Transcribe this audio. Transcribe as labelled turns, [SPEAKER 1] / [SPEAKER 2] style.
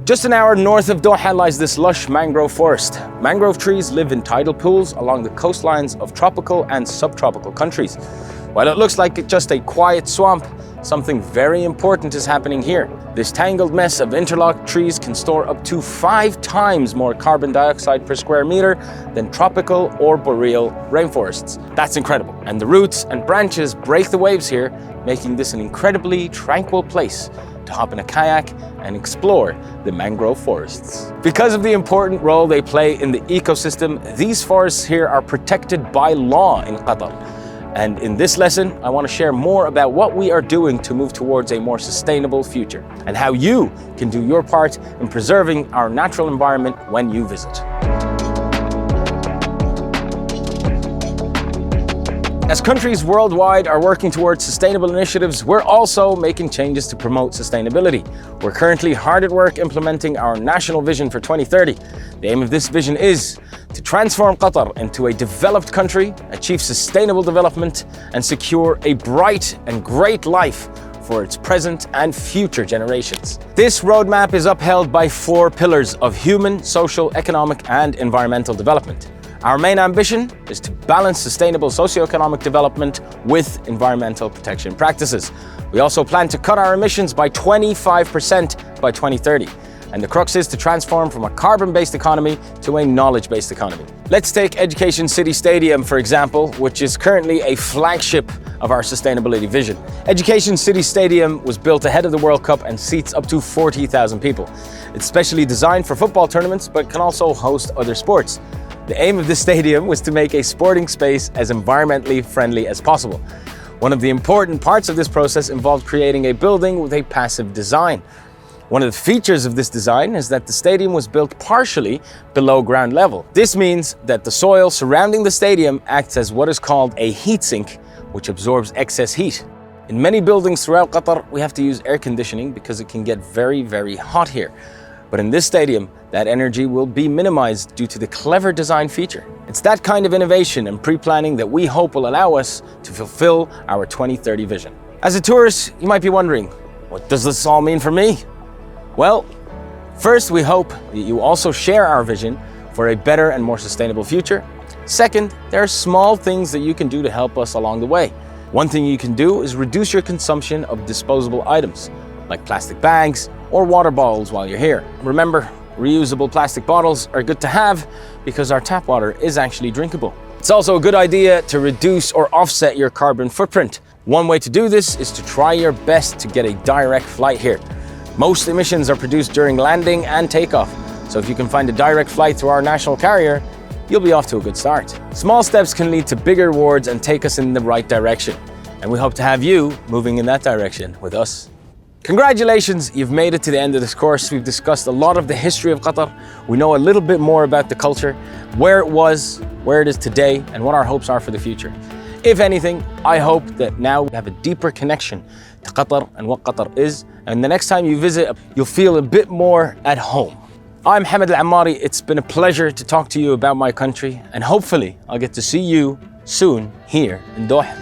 [SPEAKER 1] Just an hour north of Doha lies this lush mangrove forest. Mangrove trees live in tidal pools along the coastlines of tropical and subtropical countries. While it looks like just a quiet swamp, something very important is happening here. This tangled mess of interlocked trees can store up to 5 times more carbon dioxide per square meter than tropical or boreal rainforests. That's incredible. And the roots and branches break the waves here, making this an incredibly tranquil place to hop in a kayak and explore the mangrove forests. Because of the important role they play in the ecosystem, these forests here are protected by law in Qatar. And in this lesson, I want to share more about what we are doing to move towards a more sustainable future and how you can do your part in preserving our natural environment when you visit. As countries worldwide are working towards sustainable initiatives, we're also making changes to promote sustainability. We're currently hard at work implementing our national vision for 2030. The aim of this vision is to transform Qatar into a developed country, achieve sustainable development, and secure a bright and great life for its present and future generations. This roadmap is upheld by 4 pillars of human, social, economic, and environmental development. Our main ambition is to balance sustainable socioeconomic development with environmental protection practices. We also plan to cut our emissions by 25% by 2030. And the crux is to transform from a carbon-based economy to a knowledge-based economy. Let's take Education City Stadium, for example, which is currently a flagship of our sustainability vision. Education City Stadium was built ahead of the World Cup and seats up to 40,000 people. It's specially designed for football tournaments, but can also host other sports. The aim of this stadium was to make a sporting space as environmentally friendly as possible. One of the important parts of this process involved creating a building with a passive design. One of the features of this design is that the stadium was built partially below ground level. This means that the soil surrounding the stadium acts as what is called a heat sink, which absorbs excess heat. In many buildings throughout Qatar, we have to use air conditioning because it can get very, very hot here. But in this stadium, that energy will be minimized due to the clever design feature. It's that kind of innovation and pre-planning that we hope will allow us to fulfill our 2030 vision. As a tourist, you might be wondering, what does this all mean for me? Well, first, we hope that you also share our vision for a better and more sustainable future. Second, there are small things that you can do to help us along the way. One thing you can do is reduce your consumption of disposable items, like plastic bags or water bottles while you're here. Remember, reusable plastic bottles are good to have because our tap water is actually drinkable. It's also a good idea to reduce or offset your carbon footprint. One way to do this is to try your best to get a direct flight here. Most emissions are produced during landing and takeoff, so if you can find a direct flight through our national carrier, you'll be off to a good start. Small steps can lead to bigger rewards and take us in the right direction, and we hope to have you moving in that direction with us. Congratulations, you've made it to the end of this course. We've discussed a lot of the history of Qatar. We know a little bit more about the culture, where it was, where it is today, and what our hopes are for the future. If anything, I hope that now we have a deeper connection to Qatar and what Qatar is, and the next time you visit, you'll feel a bit more at home. I'm Hamad Al-Ammari. It's been a pleasure to talk to you about my country, and hopefully I'll get to see you soon here in Doha.